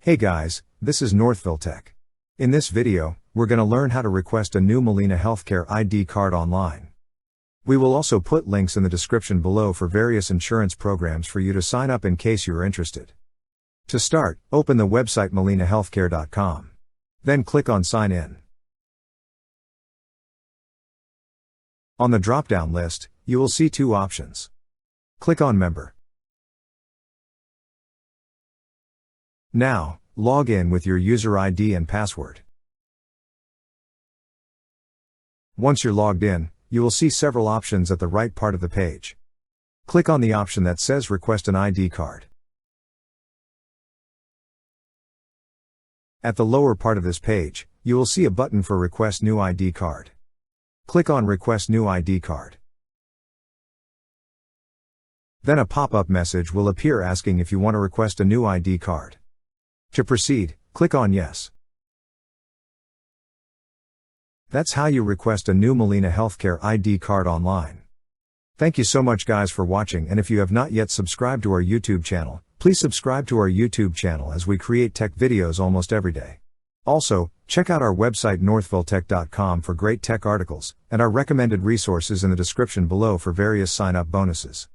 Hey guys, this is Northville Tech. In this video, we're going to learn how to request a new Molina Healthcare ID card online. We will also put links in the description below for various insurance programs for you to sign up in case you are interested. To start, open the website molinahealthcare.com. Then click on Sign In. On the drop-down list, you will see two options. Click on Member. Now, log in with your user ID and password. Once you're logged in, you will see several options at the right part of the page. Click on the option that says Request an ID card. At the lower part of this page, you will see a button for Request New ID Card. Click on Request New ID Card. Then a pop-up message will appear asking if you want to request a new ID card. To proceed, click on Yes. That's how you request a new Molina Healthcare ID card online. Thank you so much guys for watching, and if you have not yet subscribed to our YouTube channel, please subscribe to our YouTube channel as we create tech videos almost every day. Also, check out our website northvilletech.com for great tech articles, and our recommended resources in the description below for various sign-up bonuses.